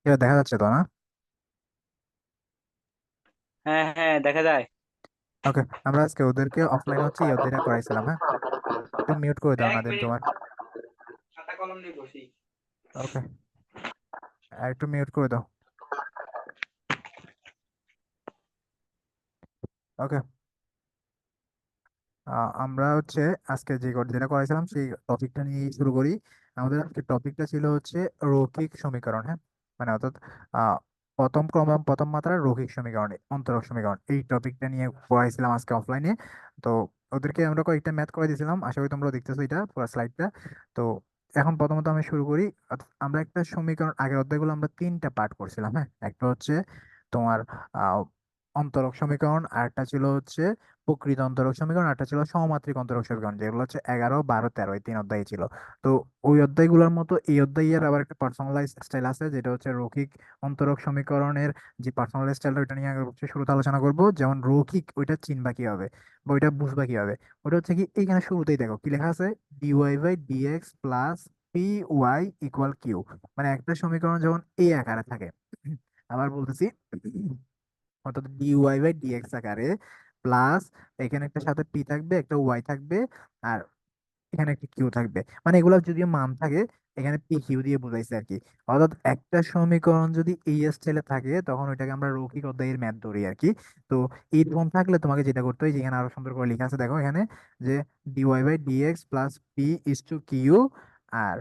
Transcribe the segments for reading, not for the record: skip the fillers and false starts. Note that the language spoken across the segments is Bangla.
এটা দেখা যাচ্ছে তো না? হ্যাঁ হ্যাঁ, দেখা যায়। ওকে, আমরা আজকে ওদেরকে অফলাইনে হচ্ছে এই অধ্যায়টা করাইছিলাম, হ্যাঁ। একটু মিউট করে দাও এক নাদিম মিনিট, তোমার। খাতা কলম নিয়ে বসি। ওকে, আর একটু মিউট করে দাও। ওকে, আমরা হচ্ছে আজকে যে যেটা করাইছিলাম সেই টপিকটা নিয়ে শুরু করি। আমাদের আজকে টপিকটা ছিল হচ্ছে রৈখিক সমীকরণ, হ্যাঁ। মানে অর্থাৎ আহ, প্রথম মাত্রার রৈখিক সমীকরণ, অন্তরক সমীকরণ, এই টপিকটা নিয়ে পড়াইছিলাম আজকে অফলাইনে। তো ওদেরকে আমরা কয়েকটা ম্যাথ করে দিয়েছিলাম, আশা করি তোমরা দেখতেছো এটা পুরো স্লাইডটা। তো এখন প্রথমত আমি শুরু করি। আমরা একটা সমীকরণ, আগের অধ্যায়গুলো আমরা তিনটা পার্ট করছিলাম, হ্যাঁ। একটা হচ্ছে তোমার আহ অন্তরক সমীকরণ, আরেকটা ছিল হচ্ছে প্রকৃত অন্তরক সমীকরণ, একটা ছিল সমমাত্রিক অন্তরক সমীকরণ, যেগুলো হচ্ছে 11, 12, 13, এই তিন অধ্যায় ছিল। তো ওই অধ্যায়গুলোর মতো এই অধ্যায়ের আবার একটা পার্সোনালাইজ স্টাইল আছে, যেটা হচ্ছে রৈখিক অন্তরক সমীকরণের যে পার্সোনালাইজ স্টাইল, ওইটা নিয়ে আগে হচ্ছে শুরুতে আলোচনা করব। যেমন রৈখিক, ওইটা চিনবা কিভাবে বা ওইটা বুঝবা কিভাবে। ওটা হচ্ছে কি, এইখানে শুরুতেই দেখো কি লেখা আছে, D Y by D X plus P Y equal Q. মানে একটা সমীকরণ যখন এই আকারে থাকে, আবার বলতেছি, অর্থাৎ ডিওয়াই বাই ডিএক্স আকারে, প্লাস এখানে একটা সাথে পি থাকবে, একটা ওয়াই থাকবে, আর এখানে একটা কিউ থাকবে। মানে এগুলো যদিও মান থাকে, এখানে পি কিউ দিয়ে বোঝাইছে আর কি। অর্থাৎ একটা সমীকরণ যদি এই স্টাইলে থাকে, তখন ওইটাকে আমরা রৈখিক অধ্যায়ের ম্যাথ ধরি আর কি। তো এইরকম থাকলে তোমাকে যেটা করতে হয়, যেখানে আরো সুন্দর করে লেখা আছে দেখো এখানে, যে D Y by D X plus P is to Q, আর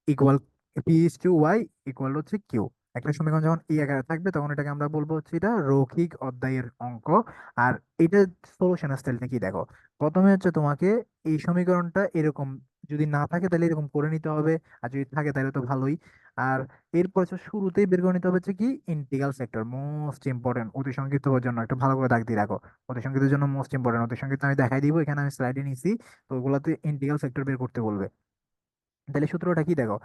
equal P is to Y equal হচ্ছে কিউ। একটা সমীকরণ যখন এই আকারে থাকবে, তখন এটাকে আমরা বলবো হচ্ছে এটা রৈখিক অধ্যায়ের অঙ্ক। আর এটা সলিউশন স্টাইলটা কি দেখো, প্রথমে হচ্ছে তোমাকে এই সমীকরণটা এরকম যদি না থাকে তাহলে এরকম করে নিতে হবে, আর যদি থাকে তাহলে তো ভালোই। আর এরপর হচ্ছে শুরুতেই বের করে নিতে হবে হচ্ছে কি ইন্টিগ্রাল সেক্টর, মোস্ট ইম্পর্টেন্ট। অতি সংক্ষিপ্ত হওয়ার জন্য একটু ভালো করে দাগ দিয়ে রাখো, অতি সংক্ষিপ্তের জন্য মোস্ট ইম্পর্টেন্ট। অতি সংক্ষিপ্ত আমি দেখাই দিব, এখানে আমি স্লাইডে নিছি। তো ওগুলাতে ইন্টিগ্রাল সেক্টর বের করতে বলবে। তাহলে সূত্রটা কি দেখো,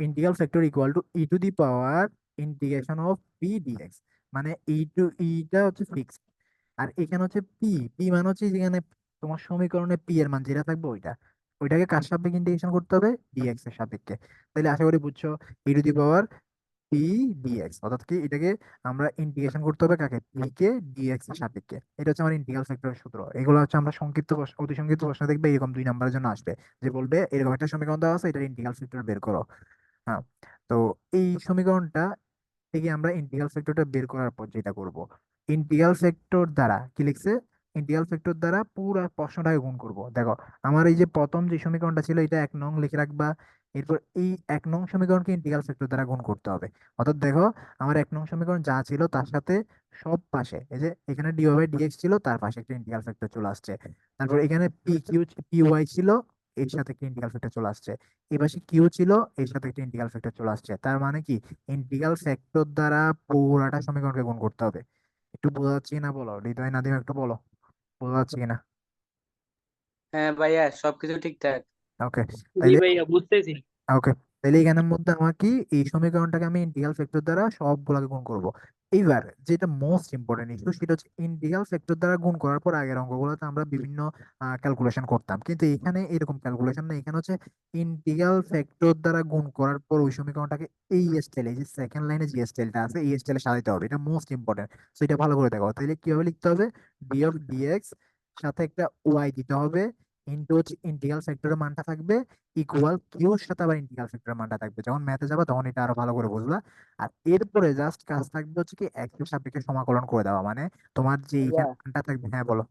integral factor equal to E to the power integration of P D X. মানে ইটা হচ্ছে ফিক্সড, আর এখানে হচ্ছে পি। পি মানে হচ্ছে যেখানে তোমার সমীকরণে পি এর মান যেটা থাকবে ওইটা, ওইটাকে কার সাপেক্ষে ইন্টিগ্রেশন করতে হবে, ডিএক্স এর সাপেক্ষে। তাহলে আশা করি বুঝছো, E to the power P DX, অর্থাৎ কি এটাকে আমরা ইন্টিগ্রেশন করতে হবে কাকে, পি কে ডিএক্স এর সাপেক্ষে। এটা হচ্ছে আমার ইন্টিগ্রাল ফ্যাক্টরের সূত্র। এগুলো হচ্ছে আমরা অতি সংক্ষিপ্ত প্রশ্ন দেখবে এরকম 2 নম্বরের জন্য আসবে, যে বলবে এরকম একটা সমীকরণ দেওয়া আছে, এটা ইন্টিগ্রাল ফ্যাক্টর বের করো। হ্যাঁ। তো এই সমীকরণটা থেকে আমরা ইন্টিগ্রাল ফ্যাক্টরটা বের করার পর যেটা করব, ইন্টিগ্রাল ফ্যাক্টর দ্বারা কি লিখছে, ইন্টিগ্রাল ফ্যাক্টর দ্বারা পুরো প্রশ্নটাকে গুণ করব। দেখো, আমার এই যে প্রথম যে সমীকরণটা ছিল এটা 1 নং লিখে রাখবা। এরপর এই 1 নং সমীকরণকে ইন্টিগ্রাল ফ্যাক্টর দ্বারা গুণ করতে হবে। অর্থাৎ দেখো, আমার 1 নং সমীকরণ যা ছিল তার সাথে সব পাশে, এই যে এখানে ডি বাই ডিএক্স ছিল, তার পাশে একটা ইন্টিগ্রাল ফ্যাক্টর চলে আসছে। তারপর এখানে পি কিউ পি ওয়াই ছিল, এর সাথে একটা ইন্টিগ্রাল ফ্যাক্টর চলে আসছে। এই পাশে কিউ ছিল, এর সাথে একটা ইন্টিগ্রাল ফ্যাক্টর চলে আসছে। তার মানে কি, ইন্টিগ্রাল ফ্যাক্টর দ্বারা পুরাটা সমীকরণকে গুণ করতে হবে। একটু বোঝা যাচ্ছে কিনা বলো, হৃদয় নাদিম একটু বলো, বোঝা যাচ্ছে কিনা? হ্যাঁ ভাইয়া, সবকিছু ঠিকঠাক। ওকে, জি তাইলে ভাইয়া, বুঝতেছি। ওকে, তাহলে এখানের মধ্যে আমার কি, এই সমীকরণটাকে আমি ইন্টিগ্রাল ফ্যাক্টর দ্বারা সবগুলোকে গুণ করব। এইবার যেটা মোস্ট ইম্পর্টেন্ট ইস্যু, সেটা হচ্ছে ইন্টিগ্রাল ফ্যাক্টর দ্বারা গুণ করার পর আগের অঙ্কগুলোতে আমরা বিভিন্ন ক্যালকুলেশন করতাম, কিন্তু এখানে এরকম ক্যালকুলেশন না। এখানে হচ্ছে ইন্টিগ্রাল ফ্যাক্টর দ্বারা গুণ করার পর ওই সমীকরণটাকে এই স্টাইলে, যে সেকেন্ড লাইনে যে স্টাইলটা আছে এই স্টাইলে সাজাতে হবে। এটা মোস্ট ইম্পর্টেন্ট। তো এটা ভালো করে দেখো, তাহলে কিভাবে লিখতে হবে, ডি অফ ডিএক্স সাথে একটা ওয়াই দিতে হবে, ইন্টু হচ্ছে ইন্টিগ্রাল ফ্যাক্টরের মানটা থাকবে, ইকুয়াল কিউর সাথে আবার ইন্টিগ্রাল ফ্যাক্টরের মানটা থাকবে। যখন ম্যাথে যাবে তখন এটা আরো ভালো করে বুঝবা। আর এরপরে জাস্ট কাজ থাকবে হচ্ছে কি এক্স এর সাপেক্ষে সমাকলন করে দেওয়া। মানে তোমার যে ভাইয়া, এইখানে মানটা থাকবে, হ্যাঁ বলো।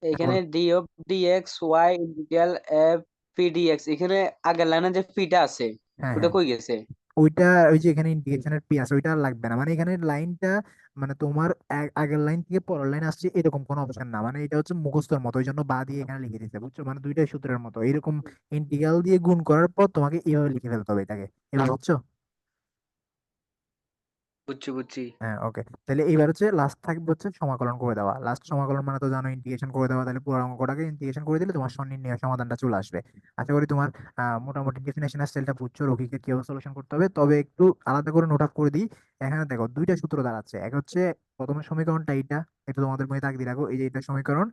হ্যাঁ এখানে বলো। D of D X Y integral F P D X, এখানে আগের লাইনে যে ফিটা আছে হ্যাঁ ওটা হ্যাঁ, কই গেছে? ওইটা ওই যে এখানে ইন্টিগ্রেশনের পি আছে, ওইটা আর লাগবে না। মানে এখানে লাইনটা, মানে তোমার আগের লাইন থেকে পরের লাইন আসছে এরকম কোনো অপশন না। মানে এটা হচ্ছে মুখস্থর মতো, ওই জন্য বা দিয়ে এখানে লিখে দিতে, বুঝছো? মানে দুইটাই সূত্রের মতো এরকম। ইন্টিগ্রাল দিয়ে গুণ করার পর তোমাকে এইভাবে লিখে ফেলতে হবে এটাকে, এবার বুঝছো? বুঝছি বুঝছি। হ্যাঁ ওকে, তাহলে এইবার হচ্ছে লাস্ট থাকবে হচ্ছে সমাকলন করে দেওয়া। লাস্ট সমাকলন মানে তো জানো, ইন্টিগ্রেশন করে দেওয়া। তাহলে পুরো অঙ্কটাকে ইন্টিগ্রেশন করে দিলে তোমার সন্নির্ণয় সমাধানটা চলে আসবে। আশা করি তোমার মোটামুটি ডেফিনেশন স্টাইলটা বুঝছো, রোগীকে কিভাবে সলিউশন করতে হবে। তবে একটু আলাদা করে নোট আপ করে দিই। এখানে দেখো দুইটা সূত্র দাঁড়াচ্ছে, এক হচ্ছে প্রথমে সমীকরণটা এইটা, এটা তোমাদের বইয়ে তাক দিয়ে রাখো, এই যে এটা সমীকরণ।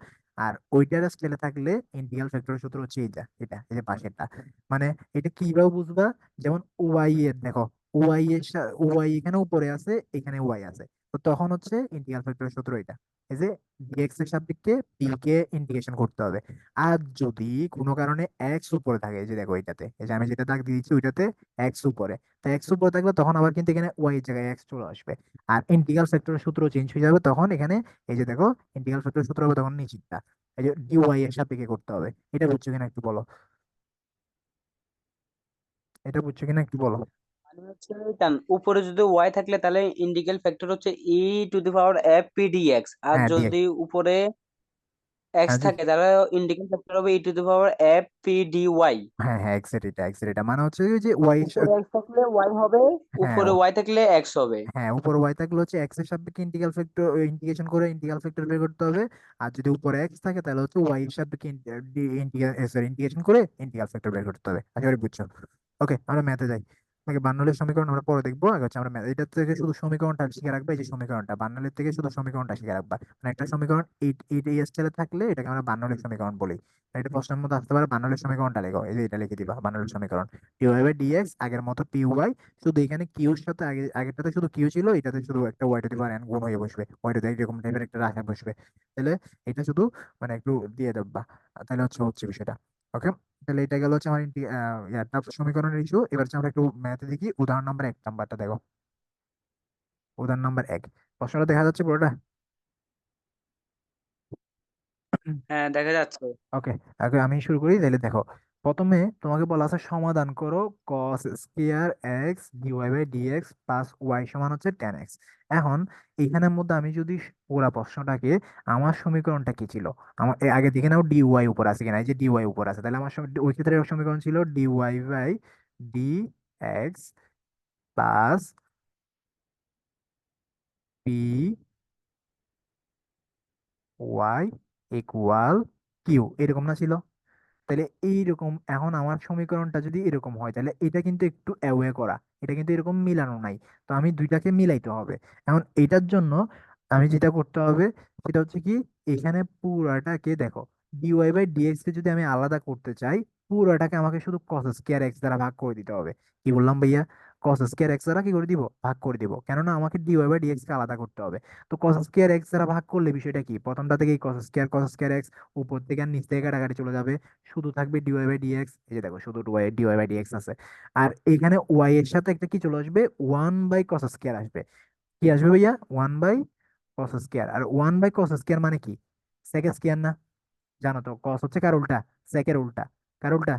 আর ওইটার স্কেলে থাকলে ইন্টিগ্রাল ফ্যাক্টরের সূত্র হচ্ছে এইটা, এটা এই যে পাশেরটা। মানে এটা কিভাবে বুঝবা, যেমন ওয়াই এর দেখো, ওয়াই এখানে উপরে আছে, এখানে ওয়াই আছে, তো তখন হচ্ছে ইন্টিগ্রাল ফ্যাক্টরের সূত্র এটা। এই যে ডিএক্স এর সাপেক্ষে পি কে ইন্টিগ্রেশন করতে হবে। আর যদি কোনো কারণে এক্স উপরে থাকে, এই যে দেখো এটাতে, এই যে আমি যেটা দাগ দিয়ে দিচ্ছি ওইটাতে এক্স উপরে, তো এক্স উপরে থাকলে তখন আবার কিন্তু এখানে ওয়াই এর জায়গায় এক্স চলে আসবে। আর ইন্টিগ্রাল ফ্যাক্টরের সূত্র চেঞ্জ হয়ে যাবে তখন এখানে, এই যে দেখো ইন্টিগ্রাল ফ্যাক্টরের সূত্র হবে তখন নিচেরটা, এই যে ডিওয়াই এর সাপেক্ষে করতে হবে। এটা বুঝছো কিনা একটু বলো, এটা বুঝছো কিনা একটু বলো। মানে হচ্ছে টান উপরে যদি ওয়াই থাকলে তাহলে ইন্টিগ্রাল ফ্যাক্টর হচ্ছে e two the power f pdx, আর হ্যাঁ যদি উপরে এক্স হ্যাঁ থাকে তাহলে ইন্টিগ্রাল ফ্যাক্টর হবে e two the power f pdy। হ্যাঁ হ্যাঁ এক্সাক্ট এটা মানে হচ্ছে ওই যে ওয়াই। উপরে এক্স থাকলে ওয়াই হবে, হ্যাঁ উপরে ওয়াই থাকলে এক্স হবে। হ্যাঁ, উপর ওয়াই থাকলে হচ্ছে এক্স এর সাপেক্ষে ইন্টিগ্রাল ফ্যাক্টর ইন্টিগ্রেশন করে ইন্টিগ্রাল ফ্যাক্টর বের করতে হবে। আর যদি উপরে এক্স থাকে তাহলে হচ্ছে ওয়াই এর সাপেক্ষে ইন্টিগ্রেশন করে ইন্টিগ্রাল ফ্যাক্টর বের করতে হবে। আশা করি বুঝছো। ওকে, আমরা ম্যাথে যাই। আগে বার্নলের সমীকরণ আমরা পরে দেখবো, আগে হচ্ছে আমরা এটা থেকে শুধু সমীকরণটা শিখে রাখবা, এই যে সমীকরণটা বার্নলের থেকে শুধু সমীকরণটা শিখে রাখবা। মানে একটা সমীকরণ এইট এইট এই স্টাইলে থাকলে এটাকে আমরা বার্নলের সমীকরণ বলি। এটা প্রশ্নের মধ্যে আসতে পারে, বার্নলের সমীকরণটা লেখো, এই যে এটা লিখে দিবা বার্নলের সমীকরণ। ডিওয়াই বাই ডিএক্স আগের মতো পি ওয়াই, শুধু এখানে কিউর সাথে আগেরটাতে শুধু কিউ ছিল, এটাতে শুধু একটা Y to the power N গুণ হয়ে বসবে, ওয়াই টু দি এরকম টাইপের একটা রাশি বসবে। তাহলে এটা শুধু মানে একটু দিয়ে দেবা, তাহলে হচ্ছে হচ্ছে বিষয়টা। ওকে, তাহলে এটা গেল হচ্ছে আমার সমীকরণের ইস্যু। এবার হচ্ছে আমরা একটু ম্যাথে দেখি, উদাহরণ নাম্বার 1 নাম্বারটা দেখো। উদাহরণ নাম্বার 1, প্রশ্নটা দেখা যাচ্ছে পুরোটা? হ্যাঁ দেখা যাচ্ছে। ওকে, আগে আমি শুরু করি তাহলে দেখো। প্রথমে তোমাকে বলা আছে সমাধান করো cos square X D Y by D X plus Y সমান হচ্ছে 10x। এখন এইখানের মধ্যে আমি যদি পুরা প্রশ্নটাকে, আমার সমীকরণটা কি ছিল, আমার আগে দেখে নাও ডিওয়াই উপর আছে কিনা, এই যে ডিওয়াই উপর আছে, তাহলে আমার ওই ক্ষেত্রে সমীকরণ ছিল D Y by D X plus P Y equal Q, এরকম না ছিল? তাহলে এইরকম এখন আমার সমীকরণটা যদি এরকম হয় তাহলে এটা কিন্তু একটু অ্যাওয়ে করা, এটা কিন্তু এরকম মিলানো নাই, তো আমি দুইটাকে মিলাইতে হবে। এখন এটার জন্য আমি যেটা করতে হবে সেটা হচ্ছে কি, এখানে পুরাটাকে দেখো, ডিওয়াই বাই ডিএক্স কে যদি আমি আলাদা করতে চাই, পুরাটাকে আমাকে শুধু কস স্কয়ার এক্স দ্বারা ভাগ করে দিতে হবে। কি বললাম ভাইয়া? কস স্কয়ার এক্স দ্বারা কি করে দিব, ভাগ করে দিব, কেননা আমাকে ডিওয়াই বাই ডিএক্স কে আলাদা করতে হবে। তো কস স্কয়ার এক্স দ্বারা ভাগ করলে বিষয়টা কি, প্রথমটা থেকে কস স্কয়ার এক্স উপর থেকে আর নিচ থেকে কাটাকাটি চলে যাবে, শুধু থাকবে ডিওয়াই বাই ডিএক্স। এই যে দেখো শুধু ডিওয়াই বাই ডিএক্স আছে। আর এখানে ওয়াই এর সাথে একটা কি চলে আসবে, ওয়ান বাই কস স্কয়ার আসবে। কি আসবে ভাইয়া? One by cos square. আর ওয়ান বাই কস স্কয়ার মানে কি, সেক স্কয়ার না? জানো তো কস হচ্ছে কার উল্টা, সেকের উল্টা। কার উল্টা?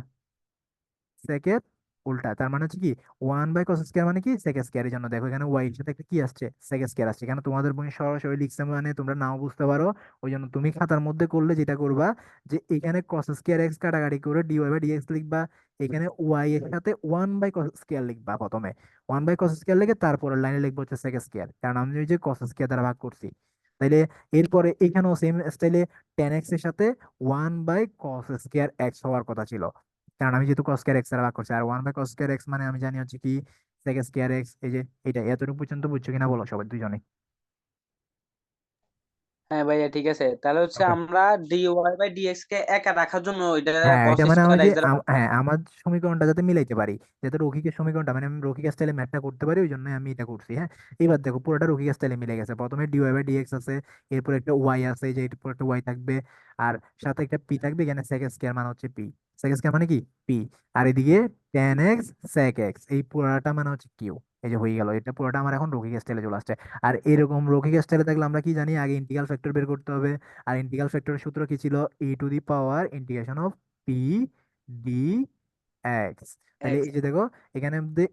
সেকের উল্টা। তার মানে হচ্ছে কি, ওয়ান বাই কস স্কয়ার মানে কি, সেক স্কয়ার। এর জন্য দেখো এখানে ওয়াই এর সাথে একটা কি আসছে, সেক স্কয়ার আসছে। এখানে তোমাদের বই সরাসরি লিখছে মানে তোমরা নাও বুঝতে পারো, ওই জন্য তুমি খাতার মধ্যে করলে যেটা করবা, যে এখানে কস স্কয়ার এক্স কাটাকাটি করে ডিওয়াই বাই ডিএক্স লিখবা, এখানে ওয়াই এর সাথে ওয়ান বাই কস স্কয়ার লিখবা প্রথমে, ওয়ান বাই কস স্কয়ার লিখে তারপরের লাইনে লিখবো হচ্ছে সেক স্কয়ার, কারণ আমি ওই যে কস স্কয়ার দ্বারা ভাগ করছি। তাইলে এরপরে এখানেও সেম স্টাইলে টেন এক্স এর সাথে one by cos square X হওয়ার কথা ছিল, কারণ আমি যেহেতু কস স্কয়ার এক্স দ্বারা ভাগ করছি। আর one by cos square X মানে আমি জানি হচ্ছে কি, সেক স্কয়ার এক্স। এই যে এটা এতটুকু পর্যন্ত বুঝছো কিনা বলো সবাই দুজনে? হ্যাঁ ভাইয়া ঠিক আছে, তাহলে হচ্ছে ওকে, আমরা dy/dx কে একা রাখার জন্য ওইটা হ্যাঁ cos এটা মানে আমি স্কয়ার যে এক্স দ্বারা ভাগ হ্যাঁ করবো। আমার সমীকরণটা যাতে মিলাইতে পারি, যাতে রৈখিকের সমীকরণটা মানে আমি রৈখিক স্টাইলে ম্যাথটা করতে পারি, ওই জন্য আমি এটা করছি। হ্যাঁ, এবার দেখো পুরোটা রৈখিক স্টাইলে মিলে গেছে। প্রথমে ডিওয়াই বাই ডিএক্স আছে, এরপর একটা ওয়াই আছে, যে এরপর একটা ওয়াই থাকবে, আর সাথে একটা পি থাকবে, এখানে সেক স্কয়ার মানে হচ্ছে পি, সেক স্কয়ার মানে কি পি, আর এদিকে টেন এক্স সেক এক্স, এই পুরোটা মানে হচ্ছে কিউ। এই যে হয়ে গেল, এটা পুরোটা আমার এখন রৈখিক স্টাইলে চলে আসছে। আর এরকম রৈখিক স্টাইলে থাকলে আমরা কি জানি, আগে ইন্টিগ্রাল ফ্যাক্টর বের করতে হবে। আর ইন্টিগ্রাল ফ্যাক্টরের সূত্র কি ছিল, E to the power integration of P D X. তাহলে এক্স। এই যে দেখো এখানে মধ্যে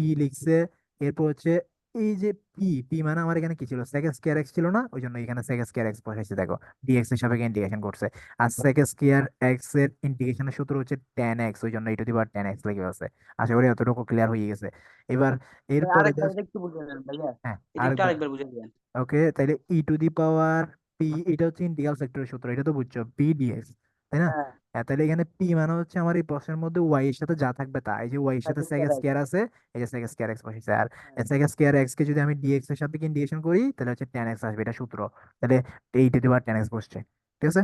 ই লিখছে, এরপর হচ্ছে এই যে পি, পি মানে আমার এখানে কি ছিল, সেক স্কয়ার এক্স ছিল না, ওই জন্য এখানে সেক স্কয়ার এক্স বসাইছে দেখো, ডিএক্স এর সাপেক্ষে ইন্টিগ্রেশন করছে। আর সেক স্কয়ার এক্স এর ইন্টিগ্রেশনের সূত্র হচ্ছে টেন এক্স, ওই জন্য E to the power ten X লিখে আছে। আশা করি এতটুকু ক্লিয়ার হয়ে গেছে। এবার এরপরে আরেকবার জাস্ট, এটা একটু বুঝে নেন ভাইয়া, হ্যাঁ এটা একটু আরেকবার। আরেকবার বুঝে দিবেন। ওকে, তাইলে ই টু দি পাওয়ার পি, এটা হচ্ছে ইন্টিগ্রাল ফ্যাক্টরের সূত্র, এটা তো বুঝছো, পি ডিএক্স। তাই না? হ্যাঁ, তাহলে এখানে পি মানে হচ্ছে আমার এই প্রশ্নের মধ্যে ওয়াই এর সাথে যা থাকবে তা, এই যে ওয়াই এর সাথে circle sec square X. Square আছে, এই যে সেক স্কয়ার এক্স বসেছে, আর হ্যাঁ, সেক স্কয়ার এক্স কে যদি আমি ডিএক্স এর সাপেক্ষে ইন্টিগ্রেশন করি তাহলে হচ্ছে ট্যান এক্স আসবে, এটা সূত্র। তাহলে এই two the power tan x বসছে, ঠিক আছে।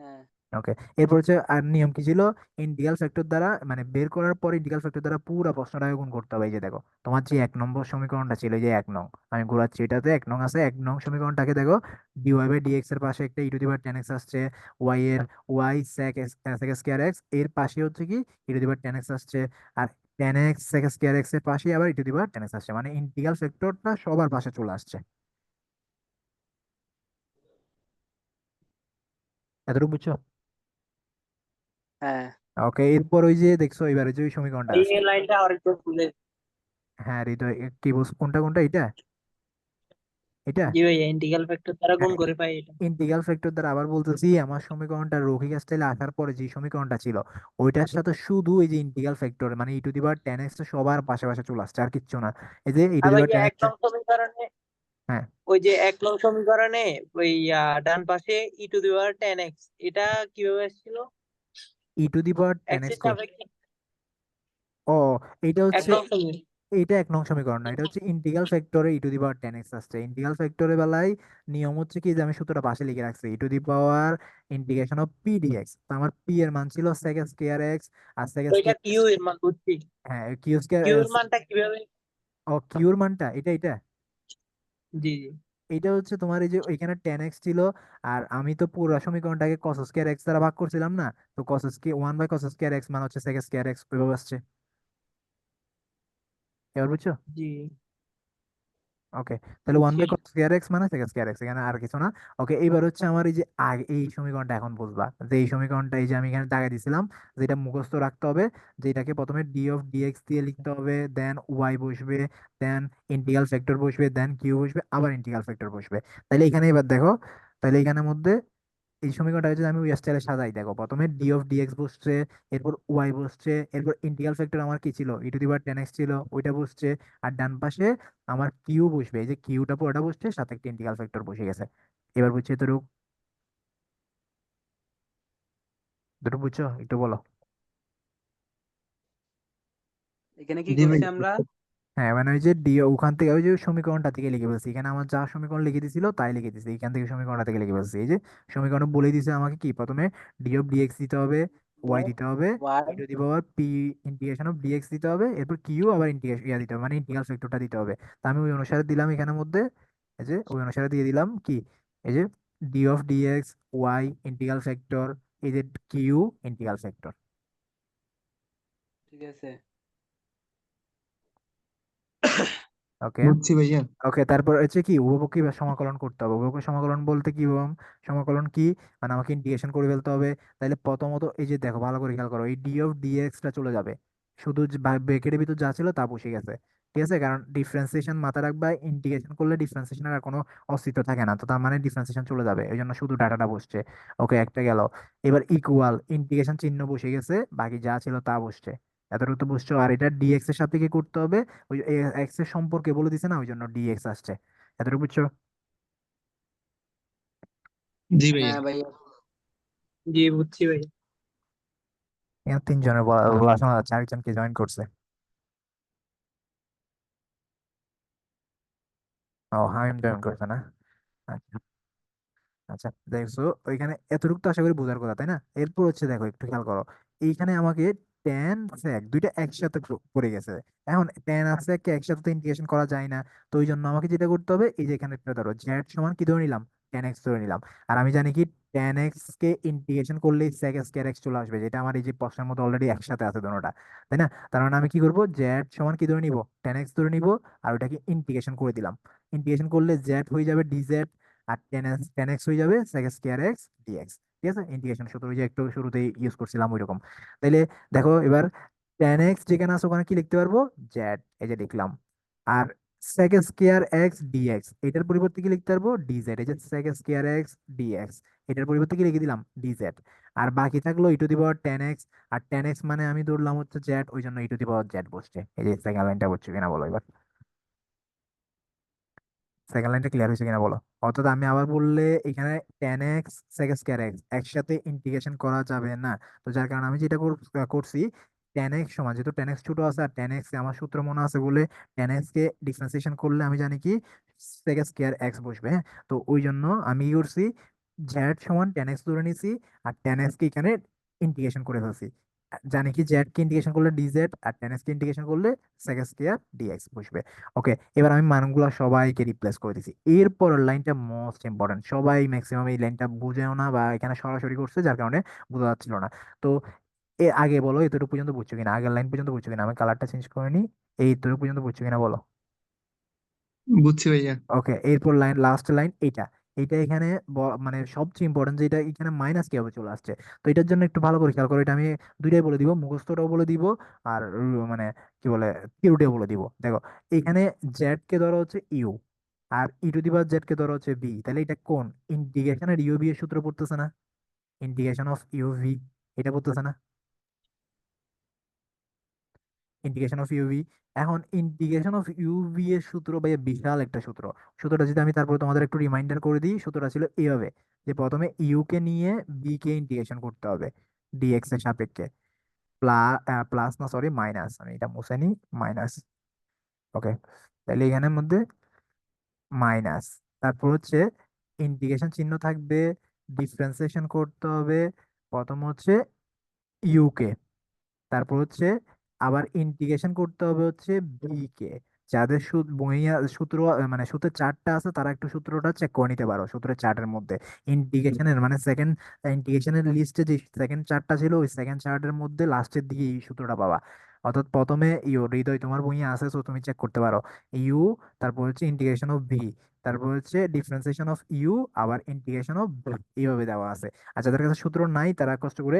হ্যাঁ, ওকে, এরপর হচ্ছে আর নিয়ম কি ছিল, ইন্টিগ্রাল ফ্যাক্টর দ্বারা মানে বের করার পর ইন্টিগ্রাল ফ্যাক্টর দ্বারা পুরো প্রশ্নটাকে গুণ করতে হবে। এই যে দেখো তোমার যে 1 নম্বর সমীকরণটা ছিল, এই যে 1 নং, আমি ঘোরাচ্ছি, এটাতে 1 নং আছে, 1 নং সমীকরণটাকে দেখো, ডিওয়াই বাই ডিএক্স এর পাশে একটা E to the power ten X আসছে, ওয়াই এর ওয়াই সেক স্কয়ার এক্স এর পাশে হচ্ছে কি E to the power ten X আসছে, আর ten X sec square X এর পাশে আবার E to the power ten X আসছে, মানে ইন্টিগ্রাল ফ্যাক্টরটা সবার পাশে চলে আসছে। এতটুকু বুঝছো? হ্যাঁ। ওকে, এরপর ওই যে দেখছো এবারে যে ওই সমীকরণটা এই আছে, লাইনটা আর একটু খুলে। হ্যাঁ হৃদয়, কি বলছ, কোনটা কোনটা, এটা এটা জি ভাইয়া, ইন্টিগ্রাল ফ্যাক্টর দ্বারা গুণ করে পাই এটা। ইন্টিগ্রাল ফ্যাক্টর দ্বারা আবার বলতেছি, আমার সমীকরণটা রৈখিক স্টাইলে আসার পরে যে সমীকরণটা ছিল ওইটার সাথে শুধু এই যে ইন্টিগ্রাল ফ্যাক্টর মানে E to the power ten X সবার পাশে পাশে চলে আসছে, আর কিচ্ছু না। এই যে ই টু আর দি পাওয়ার ভাইয়া টেন এক এক্স, নং সমীকরণে, হ্যাঁ ওই যে এক নং সমীকরণে ওই ডান পাশে E to the power ten X, এটা কিভাবে আসছিল? E to the power ten X এর এক্স কই, সাপেক্ষে ও এইটা এক হচ্ছে, নং সমীকরণ। এইটা 1 নং সমীকরণ না, এটা হচ্ছে ইন্টিগ্রাল ফ্যাক্টরে E to the power ten X আসছে। ইন্টিগ্রাল ফ্যাক্টরের বেলায় নিয়ম হচ্ছে কি, যে আমি সূত্রটা পাশে লিখে রাখছি, E to the power integration of P DX, তো আমার পি এর মান ছিল সেক স্কয়ার এক্স, আর সেক তো এটা স্কয়ার, কিউ এর মান বুঝছি। হ্যাঁ কিউ স্কয়ার, কিউ এর মানটা কিভাবে? ও কিউর মানটা এটা এটা জি জি। এইটা হচ্ছে তোমার এই যে ওইখানে টেন এক্স ছিল, আর আমি তো পুরো সমীকরণটাকে কস স্কয়ার এক্স দ্বারা ভাগ করছিলাম না, তো cos square one by cos square X মানে হচ্ছে সেক স্কয়ার এক্স, ওইভাবে আসছে। এবার বুঝছো? জি, ওকে, তাহলে ওয়ান বুঝছি। বাই কস স্কয়ার এক্স মানে সেক স্কয়ার এক্স, এখানে আর কিছু না। ওকে, এইবার হচ্ছে আমার এই যে আগে এই সমীকরণটা এখন বুঝবা, যে এই সমীকরণটা এই যে আমি এখানে দাগে দিছিলাম, যেটা মুখস্থ রাখতে হবে, যেটাকে প্রথমে ডি অফ ডিএক্স দিয়ে লিখতে হবে, দেন ওয়াই বসবে, দেন ইন্টিগ্রাল ফ্যাক্টর বসবে, দেন কিউ বসবে, আবার ইন্টিগ্রাল ফ্যাক্টর বসবে। তাহলে এখানে এবার দেখো, তাহলে এখানের মধ্যে এই সমীকরণটা যদি আমি ওই স্টাইলে সাজাই, দেখো প্রথমে ডি অফ ডিএক্স বসছে, এরপর ওয়াই বসছে, এরপর ইন্টিগ্রাল ফ্যাক্টর আমার কি ছিল E to the power ten X ছিল, ওইটা বসছে, আর ডান পাশে আমার কিউ বসবে, এই যে কিউটা পুরোটা বসছে, সাথে একটা ইন্টিগ্রাল ফ্যাক্টর বসে গেছে। এবার বুঝছে তো, দুটো বুঝছো, একটু বলো। এখানে কি জি ভাই। করছি আমরা? হ্যাঁ মানে ওই যে ডি ওখান থেকে ওই যে সমীকরণটা থেকে লিখে ফেলছি, এখানে আমার যা সমীকরণ লিখে দিছিল তাই লিখে দিছি, এখান থেকে সমীকরণটা থেকে লিখে ফেলছি। এই যে সমীকরণ বলে দিছে আমাকে কি, প্রথমে ডি অফ ডিএক্স দিতে হবে, ওয়াই দিতে হবে, Y. E to the power P integration of D X দিতে হবে, এরপর কিউ আবার ইন্টিগ্রেশন ইয়া দিতে হবে, মানে ইন্টিগ্রাল ফ্যাক্টরটা দিতে হবে। তা আমি ওই অনুসারে দিলাম এখানের মধ্যে, এই যে ওই অনুসারে দিয়ে দিলাম কি, এই যে D of D X Y integral factor, এই যে কিউ ইন্টিগ্রাল ফ্যাক্টর। ঠিক আছে। ওকে, বুঝছি ভাইয়া। ওকে, তারপর হচ্ছে কি উভয়পক্ষে এবার সমাকলন করতে হবে। উভয়পক্ষে সমাকলন বলতে কি সমাকলন কি, মানে আমাকে ইন্টিগ্রেশন করে ফেলতে হবে। তাহলে প্রথমত এই যে দেখো ভালো করে খেয়াল করো, এই ডি অফ ডিএক্স টা চলে যাবে, শুধু ব্র্যাকেটের ভিতর যা ছিল তা বসে গেছে, ঠিক আছে, কারণ ডিফারেন্সিয়েশন মাথায় রাখবা, ইন্টিগ্রেশন করলে ডিফারেন্সিয়েশনের আর কোনো অস্তিত্ব থাকে না, তো তার মানে ডিফারেন্সিয়েশন চলে যাবে, এই জন্য শুধু ডাটাটা বসছে। ওকে, একটা গেল। এবার ইকুয়াল ইন্টিগ্রেশন চিহ্ন বসে গেছে, বাকি যা ছিল তা বসছে, এতটুকু তো বুঝছো। আর এটা ডিএক্স এর সাথে কি করতে হবে, ওই এক্স এর সম্পর্কে বলে দিছে না, ওই জন্য ডিএক্স আসছে, এতটুকু বুঝছো। জি ভাইয়া। হ্যাঁ ভাইয়া। জি, বুঝছি ভাই। এখানে তিনজনের বলা শোনা যাচ্ছে, আরেকজনকে জয়েন করছে। ও হামিম জয়েন করছে না, আচ্ছা। আচ্ছা দেখছো, ওইখানে এতটুকু তো আশা করি বোঝার কথা, তাই না? এরপর হচ্ছে দেখো একটু খেয়াল করো, এইখানে আমাকে ট্যান সেক দুইটা একসাথে পড়ে গেছে। এখন ট্যান আর সেক কে একসাথে তো ইন্টিগ্রেশন করা যায় না, তো ওই জন্য আমাকে যেটা করতে হবে, এই যে এখানে একটা ধরো জেড সমান কি ধরে নিলাম, ট্যান এক্স ধরে নিলাম। আর আমি জানি কি ট্যান এক্স কে ইন্টিগ্রেশন করলেই সেক স্কয়ার এক্স চলে আসবে, যেটা আমার এই যে প্রশ্নের মধ্যে অলরেডি একসাথে আছে দুটোটা, তাই না? তার মানে আমি কি করবো, জেড সমান কি ধরে নিব, ট্যান এক্স ধরে নিব, আর ওটাকে ইন্টিগ্রেশন করে দিলাম। ইন্টিগ্রেশন করলে জেড হয়ে যাবে ডিজেড, আর টেন এক্স হয়ে যাবে সেক স্কয়ার এক্স ডিএক্স, ঠিক আছে, ইন্টিগ্রেশন সূত্র ওই যে একটু শুরুতেই ইউজ করছিলাম ওই রকম। তাইলে দেখো এবার টেন এক্স যেখানে আছে ওখানে কি লিখতে পারবো, জেড, এই যে লিখলাম। আর সেক স্কয়ার এক্স ডিএক্স এটার পরিবর্তে কি লিখতে পারবো, ডিজেড, এই যে সেক স্কয়ার এক্স ডিএক্স এটার পরিবর্তে কি লিখে দিলাম, ডিজেড। আর বাকি থাকলো E to the power ten X, আর টেন এক্স মানে আমি ধরলাম হচ্ছে জেড, ওই জন্য E to the power Z বসছে। এই যে সেকেন্ড লাইনটা বুঝছো কিনা বলো এবার। সেকেন্ড লাইনটা ক্লিয়ার হয়েছে কিনা বলো। অর্থাৎ আমি আবার বললে এখানে 10x sec স্কয়ার এক্স একসাথে ইন্টিগ্রেশন করা যাবে না। তো যার কারণে আমি যেটা করছি, 10x সমান, যেহেতু 10x ছোট আছে আর 10x আমার সূত্র মনে আছে বলে 10x কে ডিফারেন্সিয়েশন করলে আমি জানি কি sec স্কয়ার এক্স বসবে, হ্যাঁ। তো ওই জন্য আমি কি করছি, জেড সমান 10x ধরে নিছি, আর 10x কে এখানে ইন্টিগ্রেশন করে ফেলছি। জানি কি জেড কে ইন্টিগ্রেশন করলে ডিজেড, আর 10x কে ইন্টিগ্রেশন করলে sec স্কয়ার ডিএক্স বসবে। ওকে, এবার আমি মানগুলো সবাইকে রিপ্লেস করে দিছি। এরপরের লাইনটা মোস্ট ইম্পর্টেন্ট, সবাই ম্যাক্সিমাম এই লাইনটা বুঝেও না বা এখানে সরাসরি করছে যার কারণে বোঝা যাচ্ছিল না। তো এর আগে বলো এতটুকু পর্যন্ত বুঝছো কিনা, আগের লাইন পর্যন্ত বুঝছো কিনা, আমি কালারটা চেঞ্জ করে নিই। এইটুকু পর্যন্ত বুঝছো কিনা বলো। বুঝছি ভাইয়া। ওকে, এরপর লাইন, লাস্ট লাইন এইটা। এইটা এখানে মানে সবচেয়ে ইম্পর্টেন্ট যে এটা এখানে মাইনাস কিভাবে চলে আসছে। তো এটার জন্য একটু ভালো করে খেয়াল করো, এটা আমি দুইটাই বলে দিব, মুখস্থটাও বলে দিব আর মানে কি বলে থিওরিটাও বলে দিব। দেখো, এখানে জেড কে ধরো হচ্ছে ইউ, আর E to the power Z কে ধরো হচ্ছে বি, তাহলে এটা কোন ইন্টিগ্রেশনের ইউ বি এর সূত্র পড়তেছে না? ইন্টিগ্রেশন অফ ইউ ভি, এটা পড়তেছে না? Integration of UV. এখন ইন্টিগ্রেশন অফ ইউভি এর সূত্র ভাই বিশাল একটা সূত্র। সূত্রটা যদি আমি তারপরে তোমাদের একটু রিমাইন্ডার করে দিই, সূত্রটা ছিল এইভাবে, যে প্রথমে ইউ কে নিয়ে বি কে ইন্টিগ্রেশন করতে হবে ডিএক্স এর সাপেক্ষে, প্লাস, প্লাস না সরি মাইনাস, আমি এটা মুছে নিই, মাইনাস। ওকে, তাহলে এখানের মধ্যে মাইনাস, তারপর হচ্ছে ইন্টিগ্রেশন চিহ্ন থাকবে, ডিফারেন্সিয়েশন করতে হবে প্রথম হচ্ছে ইউ কে, তারপর হচ্ছে আবার ইন্টিগ্রেশন করতে হবে হচ্ছে বি কে। যাদের বইয়া সূত্র মানে সূত্রের চার্টটা আছে তারা একটু সূত্রটা চেক করে নিতে পারো, সূত্রের চার্টের মধ্যে ইন্টিগ্রেশনের মানে সেকেন্ড ইন্টিগ্রেশনের লিস্টে যে সেকেন্ড চার্টটা ছিল ওই সেকেন্ড চার্টের মধ্যে লাস্টের দিকে এই সূত্রটা পাবা। অর্থাৎ প্রথমে ইউ, হৃদয় তোমার বইয়ে আছে তো তুমি চেক করতে পারো, ইউ, তারপর হচ্ছে ইন্টিগ্রেশন অফ ভি, তারপর হচ্ছে ডিফারেন্সিয়েশন অফ ইউ, আবার ইন্টিগ্রেশন অফ ভি, এইভাবে দেওয়া আছে। আর যাদের কাছে সূত্র নাই তারা কষ্ট করে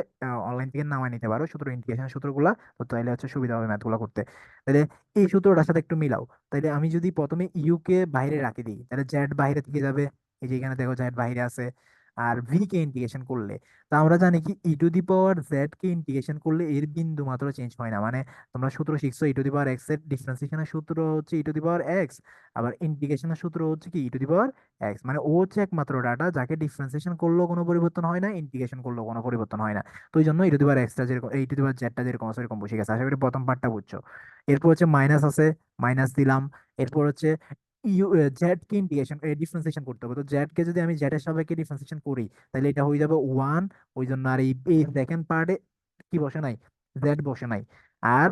অনলাইন থেকে নামায় নিতে পারো সূত্র, ইন্টিগ্রেশন সূত্রগুলা, তো তাইলে হচ্ছে সুবিধা হবে ম্যাথগুলো করতে। তাহলে এই সূত্রটার সাথে একটু মিলাও। তাইলে আমি যদি প্রথমে ইউ কে বাইরে রাখি দিই তাহলে জেড বাইরে থেকে যাবে, এই যে এখানে দেখো জেড বাইরে আছে। আর ভি কে ইন্টিগ্রেশন করলে, তা আমরা জানি কি E to the power Z কে ইন্টিগ্রেশন করলে এর বিন্দু মাত্র চেঞ্জ হয় না, মানে তোমরা সূত্র শিখছো ই টু দি পাওয়ার এক্স এর ডিফারেন্সিয়েশনের সূত্র হচ্ছে E to the power x, আবার ইন্টিগ্রেশনের সূত্র হচ্ছে কি E to the power x, মানে ও হচ্ছে একমাত্র ডাটা যাকে ডিফারেন্সিয়েশন করলেও কোনো পরিবর্তন হয় না, ইন্টিগ্রেশন করলেও কোনো পরিবর্তন হয় না। তো এই জন্য E to the power extra যেরকম, এই টু দি পাওয়ার জেডটা যেরকম আছে এরকম বসে গেছে। আশা করি প্রথম পার্টটা বুঝছো। এরপর হচ্ছে মাইনাস আছে, মাইনাস দিলাম। এরপর হচ্ছে ইউ, জেড কে ইন্টিগ্রেশন ডিফারেন্সিয়েশন করতে হবে, তো জেড কে যদি আমি জেড এর সাপেক্ষে ডিফারেন্সিয়েশন করি তাহলে এটা হয়ে যাবে ওয়ান। ওই জন্য আর এই সেকেন্ড পার্টে কি বসে নাই, জেড বসে নাই। আর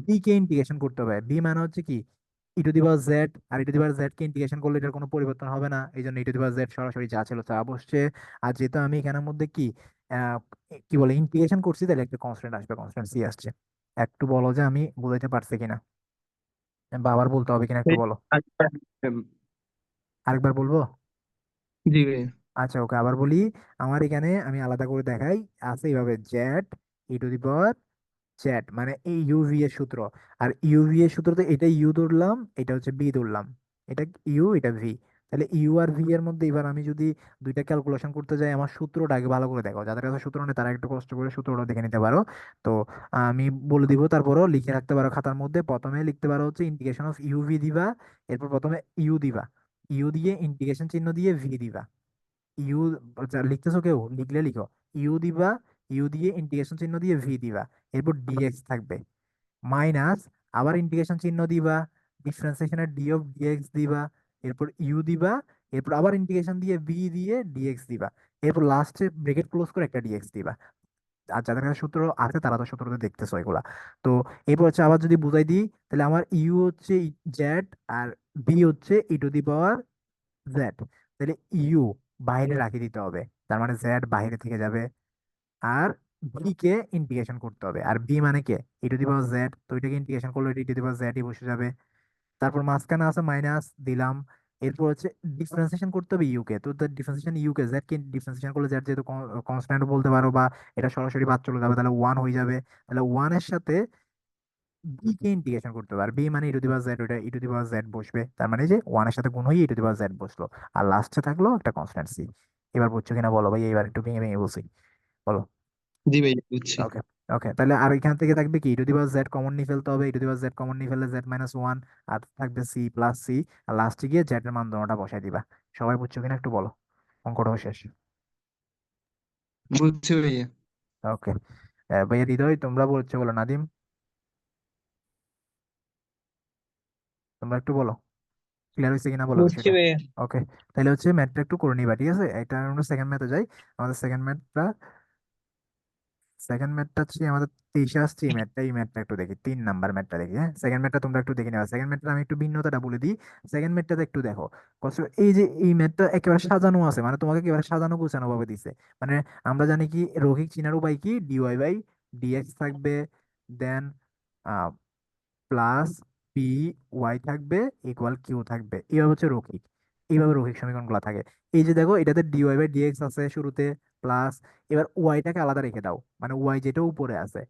বি কে ইন্টিগ্রেশন করতে হবে, বি মানে হচ্ছে কি E to the power Z, আর E to the power Z কে ইন্টিগ্রেশন করলে এটার কোনো পরিবর্তন হবে না, এই জন্য E to the power Z সরাসরি যা ছিল তা বসছে। আর যেহেতু আমি এখানের মধ্যে কি আহ, কি বলে ইন্টিগ্রেশন করছি তাহলে একটা কনস্ট্যান্ট আসবে, কনস্ট্যান্ট সি আসছে। একটু বলো যে আমি বুঝাইতে পারছি কিনা, বা আবার বলতে হবে কিনা একটু এই বলো। আরেকবার, আরেকবার বলবো? জি ভাইয়া। আচ্ছা ওকে, আবার বলি। আমার এখানে আমি আলাদা করে দেখাই, আছে এইভাবে Z E to the power Z, মানে এই ইউভি এর সূত্র। আর ইউভি এর সূত্রতে এটা ইউ ধরলাম, এটা হচ্ছে বি ধরলাম, এটা ইউ এটা ভি। তাহলে ইউ আর ভি এর মধ্যে এবার আমি যদি দুইটা ক্যালকুলেশন করতে যাই, আমার সূত্রটা আগে ভালো করে দেখো, যাদের কাছে সূত্র নেই তারা একটু কষ্ট করে সূত্রটা দেখে নিতে পারো। তো আমি বলে দিব, তারপরও লিখে রাখতে পারো খাতার মধ্যে। প্রথমে লিখতে পারো হচ্ছে ইন্টিগ্রেশন অফ ইউভি দিবা, এরপর প্রথমে ইউ দিবা, ইউ দিয়ে ইন্টিগ্রেশন চিহ্ন দিয়ে ভি দিবা, ইউ, লিখতেছো কেউ লিখলে লিখো, ইউ দিবা, ইউ দিয়ে ইন্টিগ্রেশন চিহ্ন দিয়ে ভি দিবা, এরপর ডিএক্স থাকবে, মাইনাস, আবার ইন্টিগ্রেশন চিহ্ন দিবা, ডিফারেন্সিয়েশনের ডি অফ ডিএক্স দিবা, এরপর ইউ দিবা, এরপর আবার ইন্টিগ্রেশন দিয়ে ভি দিয়ে ডিএক্স দিবা, এরপর লাস্টে ব্রেকেট ক্লোজ করে একটা ডিএক্স দিবা। আর যাদের কাছে সূত্র আছে তারা তো সূত্রতে দেখতেছো এগুলা। তো এরপর হচ্ছে আবার যদি বুঝাই দিই, তাহলে আমার ইউ হচ্ছে জেড, আর বি হচ্ছে E to the power Z. তাহলে ইউ বাইরে রাখি দিতে হবে, তার মানে জেড বাইরে থেকে যাবে। আর বি কে ইন্টিগ্রেশন করতে হবে, আর বি মানে কে ই টু দি পাওয়ার জেড, তো এটাকে ইন্টিগ্রেশন করলে ই টু দি পাওয়ার জেডই বসে যাবে। তারপর মাঝখানে আছে মাইনাস দিলাম। এরপর হচ্ছে ডিফারেন্সিয়েশন করতে হবে ইউ কে, তো ডিফারেন্সিয়েশন ইউ কে জেড কে ডিফারেন্সিয়েশন করলে জেড যেহেতু কনস্ট্যান্ট বলতে পারো, বা এটা সরাসরি বাদ চলে যাবে, তাহলে ওয়ান হয়ে যাবে। তাহলে ওয়ানের সাথে বি কে ইন্টিগ্রেশন করতে হবে, আর বি মানে E to the power Z, ওটা ই টু দি পাওয়ার জেড বসবে, তার মানে যে ওয়ানের সাথে গুণ হয়ে ই টু দি পাওয়ার জেড বসলো। আর লাস্টে থাকলো একটা কনস্ট্যান্ট সি। এবার বুঝছো কিনা বলো ভাই, এবার একটু ভেঙে ভেঙে বলছি, বলো। জি ভাইয়া বুঝছি। ওকে, ওকে, তাহলে আর এখান থেকে থাকবে কি, E to the power Z common নিয়ে ফেলতে হবে, E to the power Z common নিয়ে ফেললে জেড মাইনাস ওয়ান, আর থাকবে সি প্লাস সি, আর লাস্টে গিয়ে জেড এর মান দোনোটা বসাই দিবা। সবাই বুঝছো কিনা একটু বলো, অঙ্কটাও শেষ। বুঝছি ভাইয়া। ওকে, ভাইয়া হৃদয় তোমরা বলছো, বলো নাদিম তোমরা একটু বলো ক্লিয়ার হয়েছে কিনা বলো বুঝছি বিষয়টা। ভাইয়া। ওকে, তাহলে হচ্ছে ম্যাথটা একটু করে নিবা, ঠিক আছে? এটা আমরা সেকেন্ড ম্যাথে যাই। আমাদের সেকেন্ড ম্যাথটা হচ্ছে আমাদের 23-এ আসছে। এই ম্যাথটা একটু দেখি, 3 নাম্বার ম্যাথটা দেখি। হ্যাঁ, সেকেন্ড ম্যাথটা তোমরা একটু দেখে নেবা। সেকেন্ড ম্যাথটা আমি একটু ভিন্নতাটা বলে দিই। সেকেন্ড ম্যাথটাতে একটু দেখো কষ্ট, এই যে এই ম্যাথটা একেবারে সাজানো আছে, মানে তোমাকে একেবারে সাজানো গোছানো ভাবে দিছে। মানে আমরা জানি কি রৈখিক চিনার উপায় কি, ডিওয়াই বাই ডিএক্স থাকবে, দেন প্লাস পি ওয়াই থাকবে, ইকুয়াল কিউ থাকবে। এইভাবে হচ্ছে রৈখিক, এইভাবে রৈখিক সমীকরণগুলো থাকে। এই যে দেখো এটাতে ডিওয়াই বাই ডিএক্স আছে শুরুতে, প্লাস এবার ওয়াইটাকে আলাদা রেখে দাও, মানে ওয়াই যেটা উপরে আছে,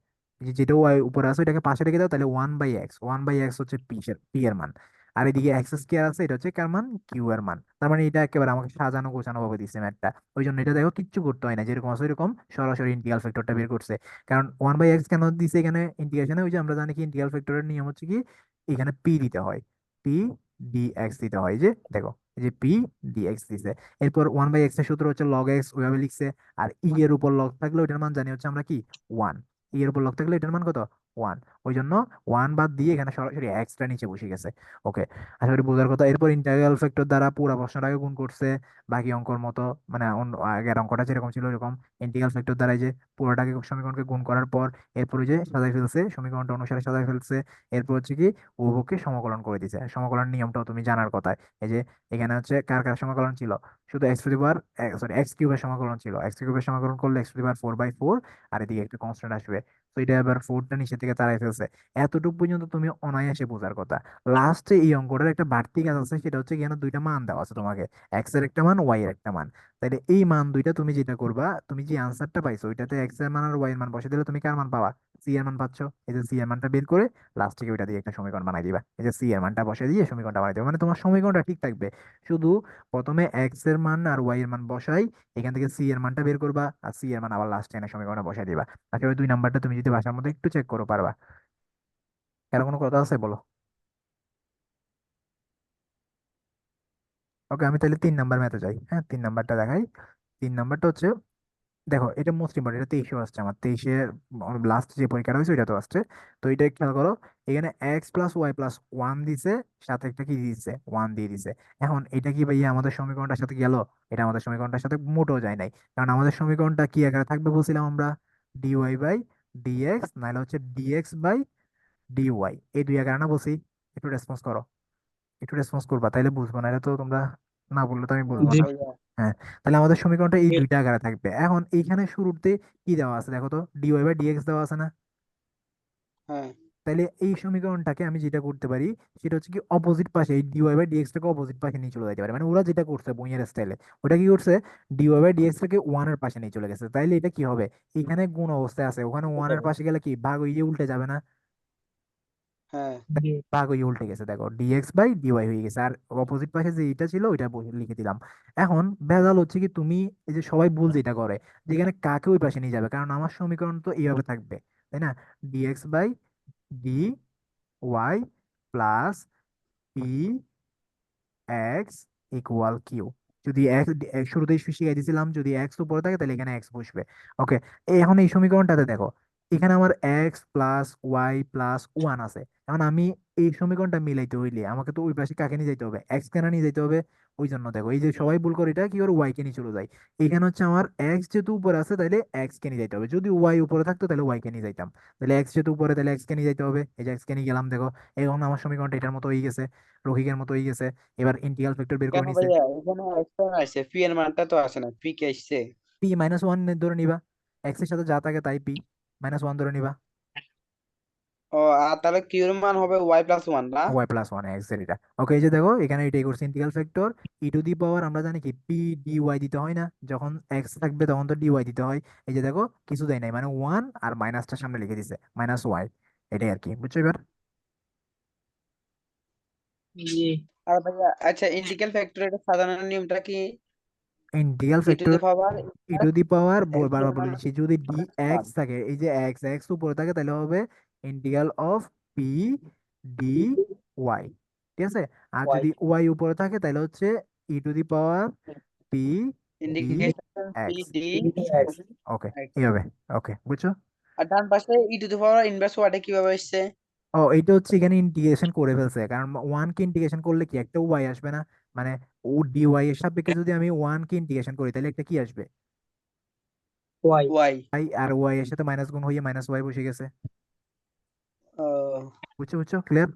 যেটা ওয়াই উপরে আছে ওইটাকে পাশে রেখে দাও, তাহলে 1/x, 1/x হচ্ছে পি এর মান। আর এদিকে এক্স স্কোয়ার আছে, এটা হচ্ছে কার মান, কিউ এর মান। তার মানে এটা একেবারে আমাকে সাজানো গোছানো ভাবে দিচ্ছে ম্যাথটা। ওই জন্য এটা দেখো কিচ্ছু করতে হয় না, যেরকম আছে ওইরকম সরাসরি ইন্টিগ্রাল ফ্যাক্টরটা বের করছে। কারণ 1/x কেন দিছে এখানে ইন্টিগ্রেশনে, ওই যে আমরা জানি কি ইন্টিগ্রাল ফ্যাক্টরের নিয়ম হচ্ছে কি, এখানে পি দিতে হয়, পি ডিএক্স দিতে হয়। এই যে দেখো, এই যে পি ডিএক্স দিছে। এরপর 1/x এর সূত্র হচ্ছে লগ এক্স, ওইভাবে লিখছে। আর ই এর উপর লগ থাকলে ওইটার মান জানি হচ্ছে আমরা কি, ওয়ান। ই এর উপর লগ থাকলে এটার মান কত, ওয়ান। ওই জন্য ওয়ান বাদ দিয়ে এখানে সরাসরি এক্সটা নিচে বসে গেছে। ওকে, আশা করি বোঝার কথা। এরপর ইন্টিগ্রাল ফ্যাক্টর দ্বারা পুরো প্রশ্নটাকে গুণ করছে, বাকি অঙ্কর মতো, মানে আগের অঙ্কটা যেরকম ছিল এরকম ইন্টিগ্রাল ফ্যাক্টর দ্বারা এই যে পুরোটাকে সমীকরণকে গুণ করার পর এরপর ওই যে সাজাই ফেলছে, সমীকরণটা অনুসারে সাজাই ফেলছে। এরপর হচ্ছে কি উভয়কে সমকলন করে দিছে। সমকলন নিয়মটাও তুমি জানার কথা। এই যে এখানে হচ্ছে কার কার সমকলন ছিল, শুধু x two the power, sorry x কিউবের সমকলন ছিল। এক্স কিউবের সমকলন করলে এক্স টু দি পাওয়ার 4/4, আর এদিকে একটা কনস্ট্যান্ট আসবে। তো এটা এবার ফোরটা নিচে থেকে তাড়াই ফেলছে। এতটুকু পর্যন্ত তুমি অনায়াসে বোঝার কথা। লাস্টে এই অঙ্কটার একটা বাড়তি কাজ আছে, সেটা হচ্ছে এখানে দুইটা মান দেওয়া আছে তোমাকে, এক্স এর একটা মান, ওয়াই এর একটা মান। তাহলে এই মান দুইটা তুমি যেটা করবা, তুমি যে আনসারটা পাইছো ওইটাতে এক্স এর মান আর ওয়াই এর মান বসে দিলে তুমি কার মান পাবা, সি এর মান পাচ্ছ। এই যে সি এর মানটা বের করে লাস্ট থেকে ওইটা দিয়ে একটা সমীকরণ বানাই দিবা। এই যে সি এর মানটা বসে দিয়ে সমীকরণটা বানাই দিবা, মানে তোমার সমীকরণটা ঠিক থাকবে। শুধু প্রথমে এক্স এর মান আর ওয়াই এর মান বসাই, এখান থেকে সি এর মানটা বের করবা, আর সি এর মান আবার লাস্টে এনে সমীকরণে বসাই দিবা। আসলে 2 নাম্বারটা তুমি যদি বাসার মধ্যে একটু চেক করো পারবা। কারো কোনো কথা আছে বলো? ওকে, আমি তাহলে 3 নাম্বার ম্যাথে যাই। হ্যাঁ, 3 নাম্বারটা দেখাই। 3 নাম্বারটা হচ্ছে, দেখো এটা মোস্ট ইম্পর্টেন্ট, এটা 23-এও আসছে আমার, 23-এ লাস্ট যে পরীক্ষাটা হয়েছে ওইটা তো আসছে। তো এটা খেয়াল করো, এখানে X plus Y plus one দিছে, সাথে একটা কি দিছে, ওয়ান দিয়ে দিছে। এখন এটা কি ভাইয়া আমাদের সমীকরণটার সাথে গেল? এটা আমাদের সমীকরণটার সাথে মোটেও যায় নাই। কারণ আমাদের সমীকরণটা কি আকারে থাকবে বলছিলাম আমরা, ডিওয়াই বাই ডিএক্স, নাহলে হচ্ছে ডিএক্স বাই ডিওয়াই, এই দুই আকারে না বলছি? একটু রেসপন্স করো, একটু রেসপন্স করবা, তাইলে বুঝবো, না এটা তো তোমরা না বললে তো আমি বুঝবো জি। না। ভাইয়া। হ্যাঁ, তাহলে আমাদের সমীকরণটা এই দুইটা আকারে থাকবে। এখন এইখানে শুরুতে কি দেওয়া আছে দেখো তো, ডিওয়াই বাই ডিএক্স দেওয়া আছে না? হ্যাঁ, তাহলে এই সমীকরণটাকে আমি যেটা করতে পারি, সেটা হচ্ছে কি অপোজিট পাশে এই ডিওয়াই বাই ডিএক্স টাকে অপোজিট পাশে নিয়ে চলে যেতে পারি। মানে ওরা যেটা করছে বইয়ের স্টাইলে, ওটা কি করছে, ডিওয়াই বাই ডিএক্স টাকে ওয়ানের পাশে নিয়ে চলে গেছে। তাইলে এটা কি হবে, এখানে গুণ অবস্থায় আছে, ওখানে উল্টে ওয়ানের যাবে। পাশে গেলে কি ভাগ হয়ে উল্টে যাবে না? হ্যাঁ, জি। ভাগ হয়ে উল্টে গেছে, দেখো ডিএক্স বাই ডিওয়াই হয়ে গেছে। আর অপোজিট পাশে যে এটা ছিল ওইটা লিখে দিলাম। এখন ভেজাল হচ্ছে কি, তুমি এই যে সবাই ভুল যেটা করে, যেখানে কাকে ওই পাশে নিয়ে যাবে, কারণ আমার সমীকরণ তো এইভাবে থাকবে, তাই না? D X by D Y plus P X equal Q. যদি এক্স শুরুতেই শিখিয়ে দিয়েছিলাম, যদি এক্স উপরে থাকে তাহলে এখানে এক্স বসবে। ওকে, এখন এই সমীকরণটাতে দেখো, এখানে আমার X plus Y plus one আছে। এখন আমি এই সমীকরণটা মিলাইতে হইলে আমাকে তো ওই পাশে কাকে নিয়ে যেতে হবে, এক্স কেন নিয়ে যেতে হবে? ওই জন্য দেখো, এই যে সবাই ভুল করে এটা কি করে, ওয়াই কে নিয়ে চলে যায়। এখানে হচ্ছে আমার এক্স যেহেতু উপরে আছে তাহলে এক্স কে নিয়ে যেতে হবে, যদি ওয়াই উপরে থাকতো তাহলে ওয়াই কে নিয়ে যাইতাম। তাহলে এক্স যেহেতু উপরে তাহলে এক্স কে নিয়ে যেতে হবে, এই যে এক্স কে নিয়ে গেলাম। দেখো এখন আমার সমীকরণটা এটার মতো হয়ে গেছে, রোহিকের মতো হয়ে গেছে। এবার ইন্টিগ্রাল ফ্যাক্টর বের করে কেন নিছে, ভাইয়া এখানে এক্সট্রা আসছে, পি এর মানটা তো আসে না, পি কে আসছে। পি মাইনাস ওয়ান ধরে নিবা, এক্স এর সাথে যা থাকে তাই পি মাইনাস ওয়ান ধরে নিবা। ও, আর তাহলে কিউ এর মান হবে ওয়াই প্লাস ওয়ান না? ওয়াই প্লাস ওয়ান এক্স এর এটা। ওকে, এই যে দেখো এখানে এটাই করছে integral factor. E to the power আমরা জানি কি পি ডি ওয়াই দিতে হয় না, যখন এক্স থাকবে তখন তো ডি ওয়াই দিতে হয়। এই যে দেখো কিছু দেয় নাই, মানে ওয়ান আর মাইনাসটা সামনে লিখে দিছে, মাইনাস ওয়াই। এটাই আর কি, বুঝছো এবার? জি। আর ভাইয়া আচ্ছা, ইন্টিগ্রাল ফ্যাক্টর এটা সাধারণ নিয়মটা কি? Integral E to factor the power E to the power X বারবার এর বলে মান দিচ্ছি, যদি ডি এক্স ওয়ান থাকে, এই যে এক্স এক্স উপরে থাকে, তাহলে হবে integral of P D Y, ঠিক আছে। আর ওয়াই যদি ওয়াই উপরে থাকে তাহলে হচ্ছে E to the power P D integration P X D X. Okay, X. এইভাবে। ওকে, বুঝছো? আর ডান পাশে E to the power inverse ওয়ার্ডে কিভাবে আসছে? ও, এটা হচ্ছে এখানে ইন্টিগ্রেশন করে ফেলছে, কারণ ওয়ান কে ইন্টিগ্রেশন করলে কি একটা ওয়াই আসবে না? মানে ও ডি ওয়াই এর সাপেক্ষে যদি আমি ওয়ান কে ইন্টিগ্রেশন করি তাহলে একটা কি আসবে? ওয়াই। ওয়াই। আই, আর ওয়াই এর সাথে মাইনাস গুণ হয়ে মাইনাস ওয়াই বসে গেছে। বুঝছো, বুঝছো, ক্লিয়ার?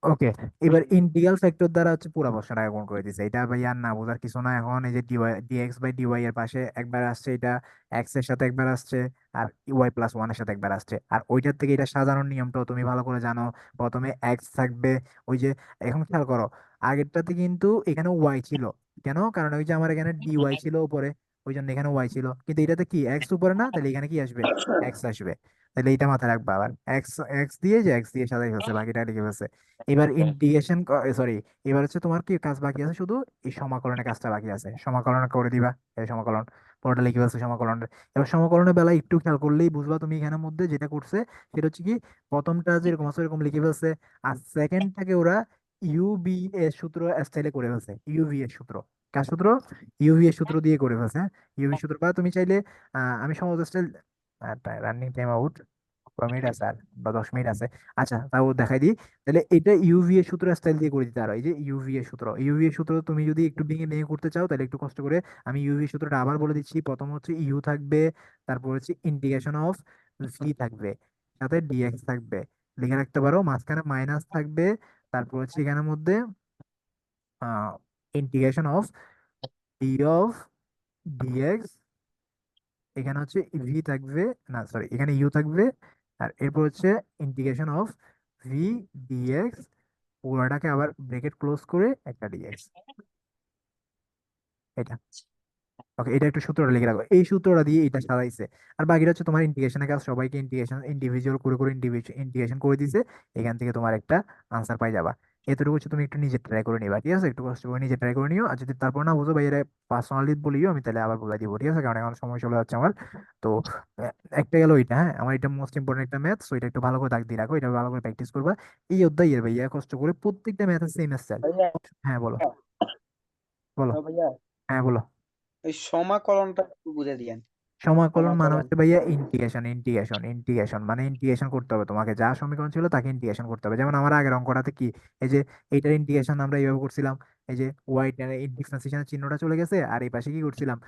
ওকে, এবার ইন্টিগ্রাল ফ্যাক্টর দ্বারা হচ্ছে পুরো প্রশ্নটা গুণ করে দিছে। এটা ভাই আর না বোঝার কিছু না। এখন এই যে ডিওয়াই ডিএক্স বাই ডিওয়াই এর পাশে একবার আসছে, এটা এক্স এর সাথে একবার আসছে, আর ওয়াই প্লাস ওয়ান এর সাথে একবার আসছে। আর ওইটার থেকে এটা সাজানোর নিয়মটাও তুমি ভালো করে জানো। প্রথমে এক্স থাকবে, ওই যে, এখন খেয়াল করো, আগেরটাতে কিন্তু এখানে ওয়াই ছিল। কেন? কারণ ওই যে আমার এখানে ডিওয়াই ছিল উপরে, ওই জন্য এখানে ওয়াই ছিল। কিন্তু এটাতে কি এক্স উপরে না, তাহলে এখানে কি আসবে? এক্স আসবে। তাহলে এইটা মাথায় রাখবা। আবার এক্স এক্স দিয়ে, যে এক্স দিয়ে সাজাই ফেলছে, বাকিটা লিখে ফেলছে। এবার ইন্টিগ্রেশন, সরি, এবার হচ্ছে তোমার কি কাজ বাকি আছে? শুধু এই সমাকলনের কাজটা বাকি আছে। সমাকলন করে দিবা, এই সমাকলন পুরোটা লিখে ফেলছে সমাকলন। এবার সমাকলনের বেলায় একটু খেয়াল করলেই বুঝবা তুমি এখানের মধ্যে যেটা করছে সেটা হচ্ছে কি, প্রথমটা যেরকম আছে এরকম লিখে ফেলছে, আর সেকেন্ডটাকে ওরা ইউবি এর সূত্র স্টাইলে করে ফেলছে। ইউভি এর সূত্র, কার সূত্র? ইউভি এর সূত্র দিয়ে করে ফেলছে, হ্যাঁ। ইউভি সূত্র, বা তুমি চাইলে আমি সহজ style, running time out, 5 minute আছে আর, বা 10 মিনিট আছে। আচ্ছা, তাও দেখাই দিই। তাহলে এটা ইউভি এর সূত্র স্টাইল দিয়ে করে দিতে পারো। এই যে ইউভি এর সূত্র, ইউভি এর সূত্র তুমি যদি একটু ভেঙে ভেঙে করতে চাও তাহলে একটু কষ্ট করে, আমি ইউভি এর সূত্রটা আবার বলে দিচ্ছি। প্রথম হচ্ছে ইউ থাকবে, তারপর হচ্ছে ইন্টিগ্রেশন অফ ভি থাকবে, সাথে ডিএক্স থাকবে, লিখে রাখতে পারো। মাঝখানে মাইনাস থাকবে, তারপর হচ্ছে এখানের মধ্যে integration of D of D X, এখানে হচ্ছে ভি থাকবে, না সরি, এখানে ইউ থাকবে, আর এরপর হচ্ছে ইন্টিগ্রেশন অফ ভি ডিএক্স, পুরোটাকে আবার ব্রেকেট ক্লোজ করে একটা ডিএক্স, এটা। ওকে, এটা একটু সূত্রটা লিখে রাখো, এই সূত্রটা দিয়ে এটা সাজাইছে। আর বাকিটা হচ্ছে তোমার ইন্টিগ্রেশনের কাজ, সবাইকে ইন্টিগ্রেশন ইন্ডিভিজুয়াল করে করে ইন্টিগ্রেশন করে দিছে। এখান থেকে তোমার একটা আনসার পাই যাবা। এতটুকু হচ্ছে তুমি একটু নিজে ট্রাই করে নিবা, ঠিক আছে? একটু কষ্ট করে নিজে ট্রাই করে নিও। আর যদি তারপর না বুঝো ভাই, এটা পার্সোনালি বলিও, আমি তাহলে আবার বলে দিব, ঠিক আছে? কারণ এখন সময় চলে যাচ্ছে আমার। তো একটা গেল ওইটা, হ্যাঁ, আমার এটা মোস্ট ইম্পর্টেন্ট একটা ম্যাথ, সো এটা একটু ভালো করে দাগ দিয়ে রাখো, এটা ভালো করে প্র্যাকটিস করবা। এই অধ্যায়ের ভাইয়া কষ্ট করে প্রত্যেকটা ম্যাথের সেম স্টাইল। ভাইয়া, হ্যাঁ, বলো, বলো। হ্যালো ভাইয়া, হ্যাঁ, বলো। ওই সমাকলনটা একটু বুঝে দিয়েন। সমাকলন মানে সমাকলন হচ্ছে ভাইয়া ইন্টিগ্রেশন, ইন্টিগ্রেশন মানে ইন্টিগ্রেশন করতে হবে তোমাকে, যা সমীকরণ ছিল তাকে ইন্টিগ্রেশন করতে হবে। যেমন আমার আগের অঙ্কটাতে কি, এই যে এইটার ইন্টিগ্রেশন আমরা এইভাবে করছিলাম, এই যে ওয়াই এই ডিফারেন্সিয়েশনের চিহ্নটা চলে গেছে, আর এই পাশে কি করছিলাম,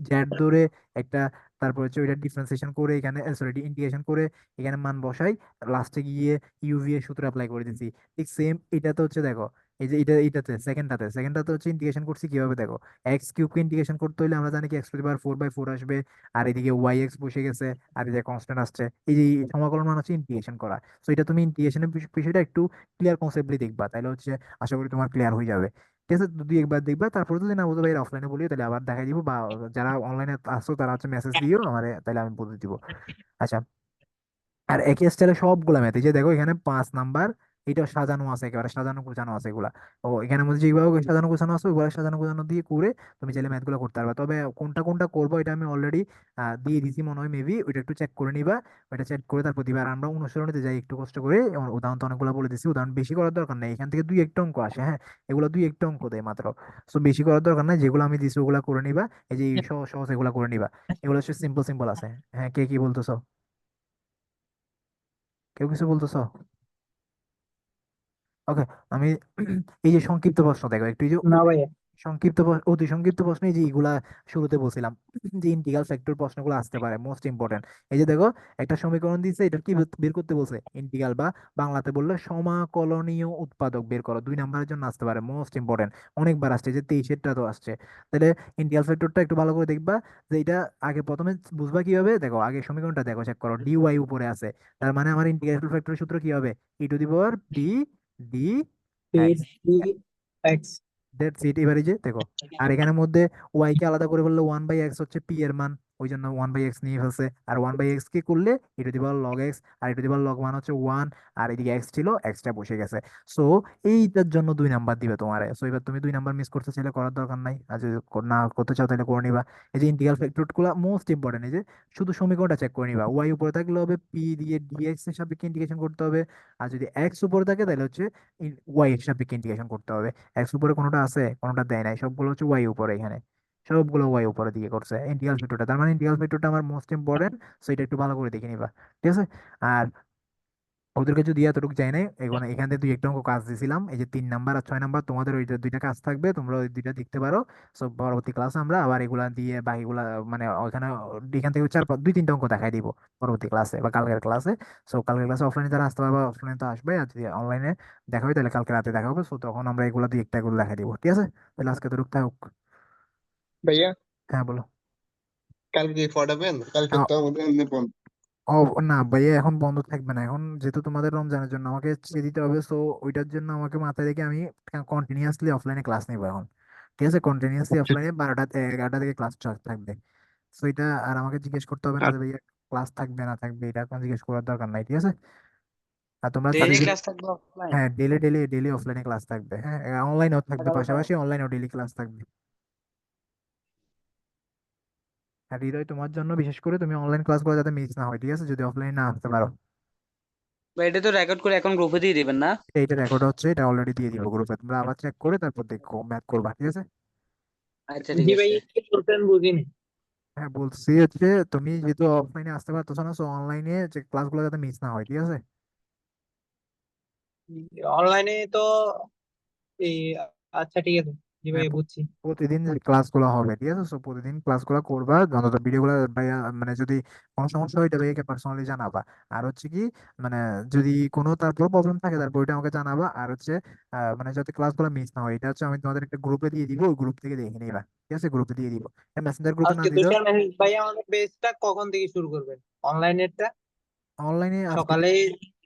জেড ধরে একটা, তারপর হচ্ছে ওইটা ডিফারেন্সিয়েশন করে এখানে, সরি, ইন্টিগ্রেশন করে এখানে মান বসাই, লাস্টে গিয়ে ইউভি এর সূত্র অ্যাপ্লাই করে দিচ্ছি। ঠিক সেম এটাতে হচ্ছে দেখো, এই যে এটাতে সেকেন্ডটাতে হচ্ছে ইন্টিগ্রেশন করছি কিভাবে, দেখো। এক্স কিউব কে ইন্টিগ্রেশন করতে হলে আমরা জানি কি এক্স টু দি পাওয়ার 4/4 আসবে, আর এদিকে ওয়াই এক্স বসে গেছে, আর এই যে কনস্ট্যান্ট আসছে। এই যে সমাকলন মানে হচ্ছে ইন্টিগ্রেশন করা। তো এটা তুমি ইন্টিগ্রেশনের বিষয়টা একটু ক্লিয়ার কনসেপ্টলি দেখবা, তাহলে হচ্ছে আশা করি তোমার ক্লিয়ার হয়ে যাবে। ঠিক আছে, দুই একবার দেখবা, তারপরে যদি না বুঝো ভাই অফলাইনে বলিও, তাহলে আবার দেখাই দিব, বা যারা অনলাইনে আসছো তারা হচ্ছে মেসেজ দিও আমার, তাহলে আমি বলে দিব। আচ্ছা, আর একই স্টাইলে সবগুলা ম্যাথ, এই যে দেখো এখানে 5 নাম্বার, এটা সাজানো আছে, একেবারে সাজানো গোছানো আছে এগুলা। ও, এখানের মধ্যে যেভাবে সাজানো গোছানো আছে ওগুলা সাজানো গোছানো দিয়ে করে তুমি চাইলে ম্যাথ গুলো করতে পারবে। তবে কোনটা কোনটা করবো এটা আমি অলরেডি দিয়ে দিছি মনে হয়, মেবি ওইটা একটু চেক করে নিবা। ওইটা চেক করে তারপর দিবা। আর আমরা অনুসরণীতে যাই একটু কষ্ট করে, যেমন উদাহরণ তো অনেকগুলো বলে দিচ্ছি, উদাহরণ বেশি করার দরকার নেই, এখান থেকে দুই একটা অঙ্ক আসে, হ্যাঁ। এগুলো দুই একটা অঙ্ক দেয় মাত্র। সো বেশি করার দরকার নাই, যেগুলো আমি দিছি ওগুলা করে নিবা। এই যে এই সহজ সহজ এগুলা করে নিবা, এগুলো হচ্ছে সিম্পল সিম্পল আছে। হ্যাঁ, কে কি বলতেছো? কেউ কিছু বলতেছো? ওকে, আমি এই যে সংক্ষিপ্ত প্রশ্ন দেখো একটু, এই যে না ভাইয়া। সংক্ষিপ্ত অতি সংক্ষিপ্ত প্রশ্ন, এই যে এইগুলা শুরুতে বলছিলাম যে ইন্টিগ্রাল ফ্যাক্টর প্রশ্নগুলো আসতে পারে, মোস্ট ইম্পর্টেন্ট। এই যে দেখো, একটা সমীকরণ দিচ্ছে, এটা কি বের করতে বলছে? ইন্টিগ্রাল, বা বাংলাতে বললে সমাকলনীয় উৎপাদক বের করো। 2 নাম্বারের জন্য আসতে পারে, মোস্ট ইম্পর্টেন্ট। অনেকবার আসছে, যে 23-এরটা তো আসছে। তাহলে ইন্টিগ্রাল ফ্যাক্টরটা একটু ভালো করে দেখবা, যে এটা আগে প্রথমে বুঝবা কিভাবে, দেখো আগে সমীকরণটা দেখো, চেক করো, ডি ওয়াই উপরে আছে, তার মানে আমার ইন্টিগ্রাল ফ্যাক্টরের সূত্র কি হবে? E to the power P D X. X. That's it. এবারে যে দেখো, আর এখানের মধ্যে ওয়াই কে আলাদা করে বললে 1/x হচ্ছে পি এর মান, ওই জন্য 1/x নিয়ে ফেলছে। আর 1/x কে করলে e⁻log x, আর e⁻log 1 হচ্ছে 1, আর এদিকে x ছিল, xটা বসে গেছে। সো এইটার জন্য 2 নাম্বার দিবে তোমারে। সো এবার তুমি 2 নাম্বার মিস করতে চাইলে করার দরকার নাই, আর যদি না করতে চাও তাহলে করে নিবা। এই যে ইন্টিগ্রাল ফ্যাক্টর গুলো মোস্ট ইম্পর্টেন্ট, এই যে শুধু সমীকরণটা চেক করে নিবা। ওয়াই উপরে থাকলে হবে পি দিয়ে ডিএক্স এর সাপেক্ষে ইন্টিগ্রেশন করতে হবে, আর যদি এক্স উপরে থাকে তাহলে হচ্ছে ওয়াই এর সাপেক্ষে ইন্টিগ্রেশন করতে হবে। এক্স উপরে কোনোটা আছে, কোনোটা দেয় নাই, সবগুলো হচ্ছে ওয়াই উপরে, এখানে সবগুলো ওয়াই উপরে দিয়ে করছে ইন্টিগ্রাল ফ্যাক্টরটা। তার মানে ইন্টিগ্রাল ফ্যাক্টরটা আমার মোস্ট ইম্পর্টেন্ট। সো এটা একটু ভালো করে দেখে নিবা, ঠিক আছে? আর ওদেরকে যদি এতটুকু চাই নাই, এখন এখান থেকে 2 একটা অঙ্ক কাজ দিয়েছিলাম, এই যে 3 নাম্বার আর 6 নাম্বার, তোমাদের ওই 2টা কাজ থাকবে, তোমরা ওই 2টা দেখতে পারো। সো পরবর্তী ক্লাসে আমরা আবার এগুলা দিয়ে বাকিগুলা, মানে ওখানে এখান থেকে 2-3টা অঙ্ক দেখাই দিব পরবর্তী ক্লাসে বা কালকের ক্লাসে। সো কালকের ক্লাসে অফলাইনে যারা আসতে পারবে অফলাইনে তো আসবে, আর যদি অনলাইনে দেখা হবে তাহলে কালকে রাতে দেখা হবে। সো তখন আমরা এগুলা 2 একটা এগুলো দেখাই দিব, ঠিক আছে? তাহলে আজকে তো রুখতে হোক। ভাইয়া, হ্যাঁ বলো। কালকে কি পড়াবেন? কালকে তো আমাদের এমনি বন্ধ। ও না ভাইয়া, এখন বন্ধ থাকবে না। এখন যেহেতু তোমাদের রমজানের জন্য আমাকে ছেড়ে দিতে হবে, সো ওইটার জন্য আমাকে মাথায় রেখে আমি কন্টিনিউয়াসলি অফলাইনে ক্লাস নিবো এখন, ঠিক আছে? কন্টিনিউয়াসলি অফলাইনে 11টা থেকে ক্লাস থাকবে। সো এটা আর আমাকে জিজ্ঞেস করতে হবে না যে ভাইয়া ক্লাস থাকবে না থাকবে, এটা এখন জিজ্ঞেস করার দরকার নাই, ঠিক আছে? আর তোমরা ডেইলি তাদের, ক্লাস থাকবে অফলাইন? হ্যাঁ ডেলি ডেলি ডেলি অফলাইনে ক্লাস থাকবে, হ্যাঁ অনলাইনেও থাকবে, সকালে পাশাপাশি অনলাইনেও ডেলি ক্লাস থাকবে। আর হৃদয়, তোমার জন্য বিশেষ করে তুমি অনলাইন ক্লাসগুলো যাতে মিস না হয়, ঠিক আছে? যদি অফলাইনে না আসতে পারো, বা এটা তো রেকর্ড করে এখন গ্রুপে দিয়ে দিবেন না? এইটা রেকর্ড হচ্ছে, এটা অলরেডি দিয়ে দিব গ্রুপে, তোমরা আবার চেক করে তারপর দেখো, ম্যাথ করবা, ঠিক আছে? আচ্ছা ঠিক জি ভাই, আছে। কি বলতেন বুঝিনি। হ্যাঁ বলছি হচ্ছে, তুমি যেহেতু অফলাইনে আসতে পারতেছো না, সো অনলাইনে যে ক্লাসগুলো যাতে মিস না হয়, ঠিক আছে? অনলাইনে তো এই, আচ্ছা ঠিক আছে। জি ভাই হ্যাঁ বুঝছি। প্রতিদিন যে ক্লাসগুলো হবে, ঠিক আছে? সো প্রতিদিন ক্লাসগুলো করবা, অন্তত ভিডিওগুলো ভাইয়া, মানে যদি কোনো সমস্যা হয় এটা ভাইয়াকে পার্সোনালি জানাবা। আর হচ্ছে কি, মানে যদি কোনো তারপর প্রবলেম থাকে তারপর ওইটা আমাকে জানাবা। আর হচ্ছে মানে যাতে ক্লাসগুলো মিস না হয়, এটা হচ্ছে আমি তোমাদের একটা গ্রুপে দিয়ে দিব, ওই গ্রুপ থেকে দেখে নিবা, ঠিক আছে? গ্রুপে দিয়ে দিব, মেসেঞ্জার গ্রুপে না আজকে দিলেও। তুষার মেসেজ ভাই, আমাদের বেসটা কখন থেকে শুরু করবেন? অনলাইনেরটা অনলাইনে আজকে সকালে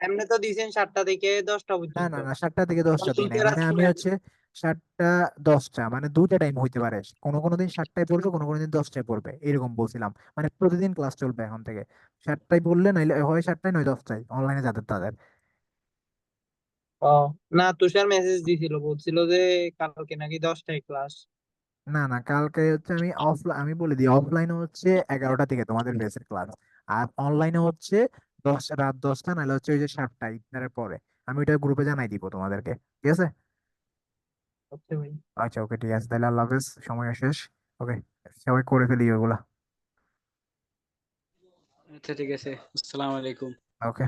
এমনি তো দিয়েছেন 7টা থেকে 10টা না পর্যন্ত। না না, 7টা থেকে 10টা এখন দিই নাই, টিচার মানে আমি আসলে হচ্ছে 7টা 10টা, মানে 2টা টাইম হইতে পারে, কোনো কোনো দিন 7টায় পড়বে, কোনো কোনো দিন 10টায় পড়বে, এরকম বলছিলাম। মানে প্রতিদিন ক্লাস চলবে এখন থেকে, 7টায় পড়লে নাইলে হয় 7টায় নয় 10টায়, অনলাইনে যাদের তাদের। ও, না তুষার মেসেজ দিছিল, বলছিল যে কালকে নাকি 10টায় ক্লাস। না না, কালকে হচ্ছে আমি বলে দিই, অফলাইনে হচ্ছে 11টা থেকে তোমাদের বেসের ক্লাস, আর অনলাইনে হচ্ছে রাত 10টা, নাহলে হচ্ছে ওই যে 7টা ইফতারের পরে। আমি ওইটা গ্রুপে জানাই দিব তোমাদেরকে, ঠিক আছে? আচ্ছা ভাই। আচ্ছা ওকে, ঠিক আছে, তাহলে আল্লাহ হাফেজ, সময় শেষ। ওকে, সবাই করে ফেলি ওগুলা। আচ্ছা ঠিক আছে। আসসালামু আলাইকুম। ওকে।